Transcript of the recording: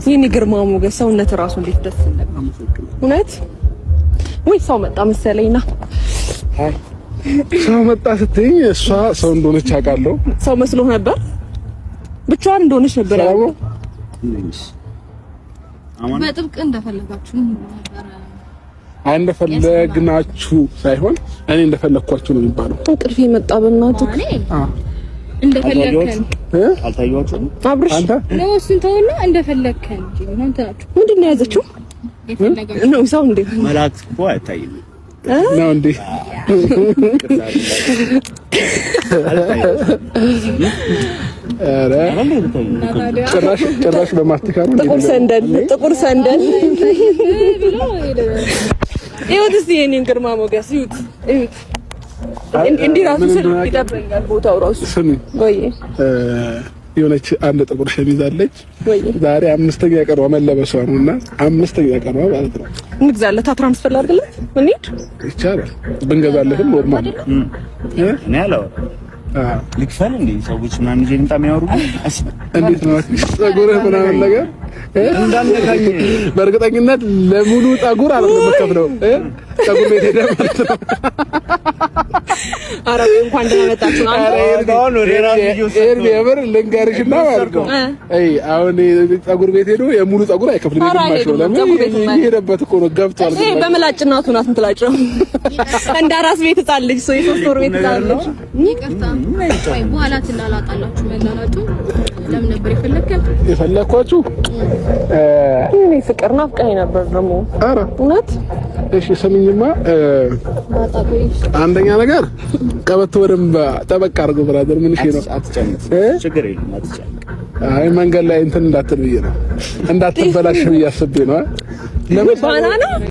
ይሄን ግርማ ሞገስ ሰውነት ራሱ እንዴት ደስ ይላል። እውነት ወይ ሰው መጣ መሰለኝና ሰው መጣ ስትይኝ እሷ ሰው እንደሆነች አውቃለሁ። ሰው መስሎ ነበር ብቻዋን እንደሆነች ነበር ያለው። በጥብቅ እንደፈለጋችሁ ነበር። እንደፈለግናችሁ ሳይሆን እኔ እንደፈለኳችሁ ነው የሚባለው። እንቅልፍ መጣ በእናትህ። እንደፈለከን አልታየኋችሁም? አብርሽ አንተ ነው እሱን ተውና እንደፈለከን ነው እንታችሁ። ምንድን ነው ያዘችው? የፈለጋችሁ ነው ሰው እንዴ? መላእክት እኮ አይታይም ነው እንዴ? አረ ጭራሽ በማስቲካ ነው። ጥቁር ሰንደል ይሁት እስቲ የኔን ግርማ ሞገስ ይሁት እንዲህ ራሱ ስል ይጠብቀኛል ቦታው ራሱ። ስሚ ወይ የሆነች አንድ ጥቁር ሸሚዝ አለች። ዛሬ 5ኛ ቀኗ መለበሷ ነውና 5ኛ ቀኗ ማለት ነው። እንግዛለታ ትራንስፈር ላድርግለት እንዴ? ይቻላል ብንገዛለትም ኖርማል እኔ አለው ልክፈል እንዴ? ሰዎች ምናምን ይዤ ልምጣ የሚያወሩ እንዴት ነው ፀጉርህ ምናምን ነገር እንዳንነካኝ። በእርግጠኝነት ለሙሉ ፀጉር አይደለም የምከፍለው ፀጉር ቤት ሄደህ ማለት ነው። ኧረ እንኳን ደህና መጣችሁ። የምር ልንገርሽና ማለት ነው አሁን ፀጉር ቤት ሄዶ የሙሉ ፀጉር አይከፍልም። ግማሽ ነው። ለምን ይሄደበት እኮ ነው ገብቷል። በመላጭ እናቱ ናት የምትላጨው እንደ አራስ ቤት ህፃን ልጅ ሰው የሶስት ወር ቤት ህፃን ልጅ። ይቅርታ ወይ በኋላ ትላላጣላችሁ። መላላጡ ለምን ነበር የፈለኳችሁ? እኔ ፍቅር ናፍቀኝ ነበር ደግሞ። ኧረ እውነት እሺ ስሚኝማ፣ አንደኛ ነገር ቀበቶ በደንብ ጠበቅ አድርገው ብራዘር። ምን እሺ ነው አትጨምር፣ ችግር የለም አትጨምር። አይ መንገድ ላይ እንትን እንዳትል ብዬ ነው እንዳትበላሽ ብዬ አስቤ ነው። ባናና